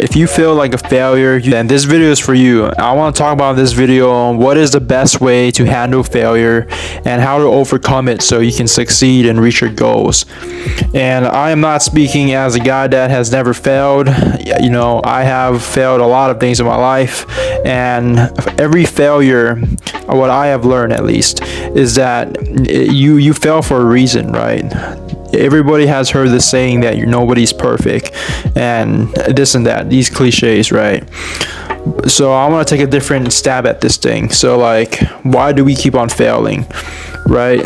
if you feel like a failure, then this video is for you. I want to talk about this video on what is the best way to handle failure and how to overcome it so you can succeed and reach your goals. And I am not speaking as a guy that has never failed. You know, I have failed a lot of things in my life, and every failure, what I have learned at least, is that you fail for a reason, right? Everybody has heard the saying that nobody's perfect and this and that, these cliches, right? So I want to take a different stab at this thing. So like, why do we keep on failing, right?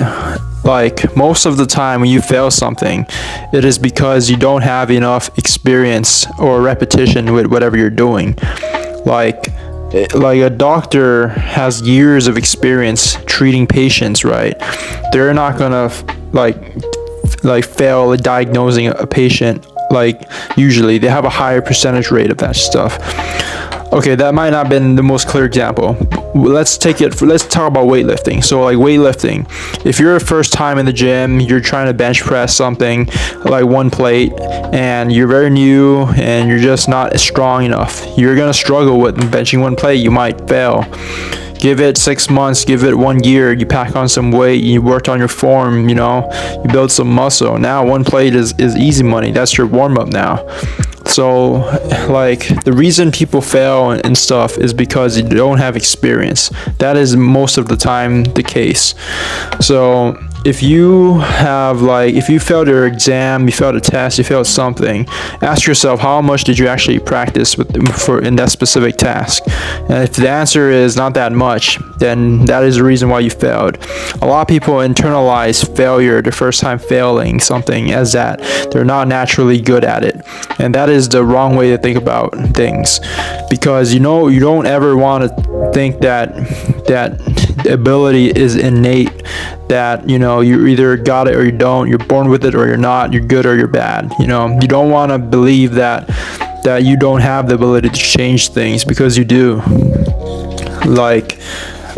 Like, most of the time when you fail something, it is because you don't have enough experience or repetition with whatever you're doing. Like a doctor has years of experience treating patients, right? They're not gonna fail at diagnosing a patient. Like, usually they have a higher percentage rate of that stuff. Okay, that might not have been the most clear example. Let's talk about weightlifting. So like weightlifting, if you're a first time in the gym, you're trying to bench press something like one plate, and you're very new and you're just not strong enough, you're gonna struggle with benching one plate. You might fail. Give it 6 months, give it 1 year, you pack on some weight, you worked on your form, you build some muscle. Now one plate is easy money. That's your warm-up now. So like, the reason people fail and stuff is because you don't have experience. That is most of the time the case. So if you failed your exam, you failed a test, you failed something, ask yourself, how much did you actually practice in that specific task? And if the answer is not that much, then that is the reason why you failed. A lot of people internalize failure, the first time failing something, as that they're not naturally good at it. And that is the wrong way to think about things, because you don't ever want to think that ability is innate, that you either got it or you don't, you're born with it or you're not, you're good or you're bad. You don't want to believe that you don't have the ability to change things, because you do.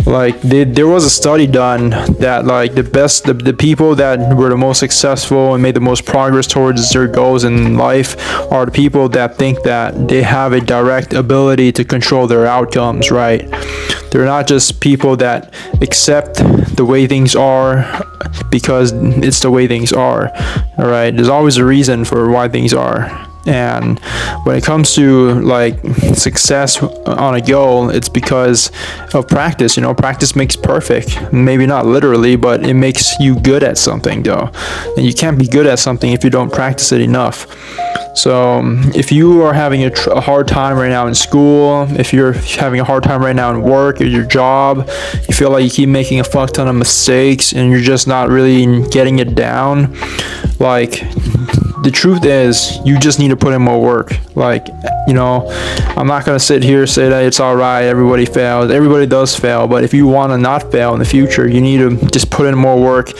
There was a study done that the people that were the most successful and made the most progress towards their goals in life are the people that think that they have a direct ability to control their outcomes, right? They're not just people that accept the way things are because it's the way things are. All right, there's always a reason for why things are. And when it comes to success on a goal, it's because of practice. Practice makes perfect. Maybe not literally, but it makes you good at something though. And you can't be good at something if you don't practice it enough. So if you are having a hard time right now in school, if you're having a hard time right now in work or your job, you feel like you keep making a fuck ton of mistakes and you're just not really getting it down, the truth is, you just need to put in more work. I'm not going to sit here and say that it's all right, everybody fails. Everybody does fail, but if you want to not fail in the future, you need to just put in more work,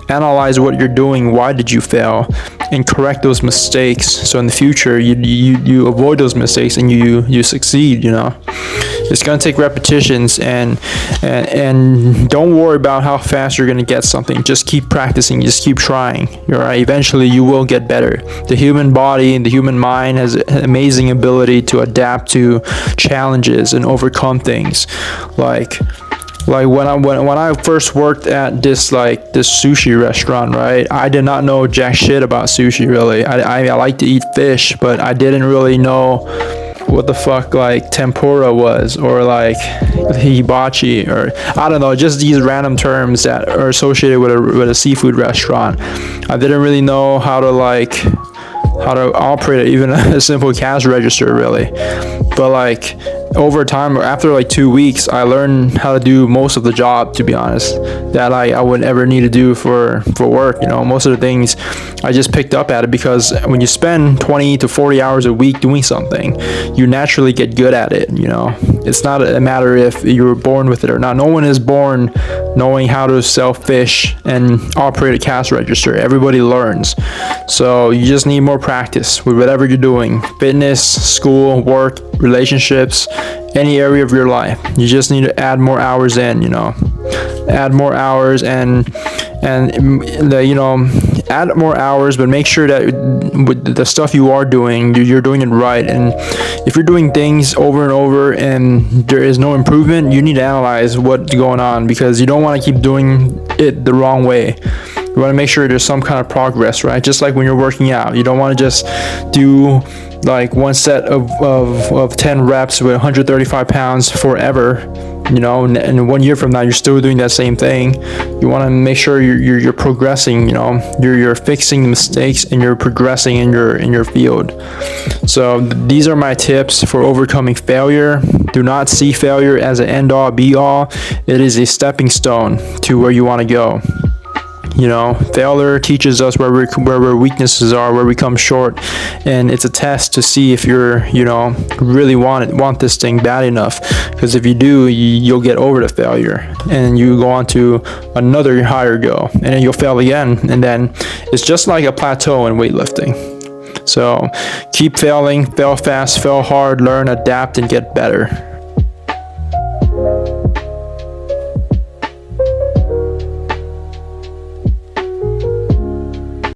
analyze what you're doing, why did you fail, and correct those mistakes, so in the future you avoid those mistakes and you succeed. It's going to take repetitions, and don't worry about how fast you're going to get something. Just keep practicing, just keep trying. All right, eventually you will get better. The human body and the human mind has an amazing ability to adapt to challenges and overcome things. Like when I first worked at this sushi restaurant, right? I did not know jack shit about sushi, really. I like to eat fish, but I didn't really know what the fuck tempura was, or hibachi, or I don't know, just these random terms that are associated with a seafood restaurant. I didn't really know how to operate even a simple cash register, really. But over time, after 2 weeks, I learned how to do most of the job, to be honest, that I would ever need to do for work. Most of the things I just picked up at it, because when you spend 20 to 40 hours a week doing something, you naturally get good at it. It's not a matter if you were born with it or not. No one is born knowing how to sell fish and operate a cash register. Everybody learns. So you just need more practice with whatever you're doing: fitness, school, work, relationships, any area of your life. You just need to add more hours in, add more hours, and add more hours, but make sure that with the stuff you are doing, you're doing it right. And if you're doing things over and over and there is no improvement, you need to analyze what's going on, because you don't want to keep doing it the wrong way. You want to make sure there's some kind of progress, right? Just like when you're working out, you don't want to just do like one set of 10 reps with 135 pounds forever, and 1 year from now you're still doing that same thing. You want to make sure you're progressing, you're fixing the mistakes and you're progressing in your field. So these are my tips for overcoming failure. Do not see failure as an end all be all. It is a stepping stone to where you want to go. Failure teaches us where our weaknesses are, where we come short, and it's a test to see if you're, really want this thing bad enough. Because if you do, you'll get over the failure, and you go on to another higher goal, and then you'll fail again, and then it's just like a plateau in weightlifting. So keep failing, fail fast, fail hard, learn, adapt, and get better.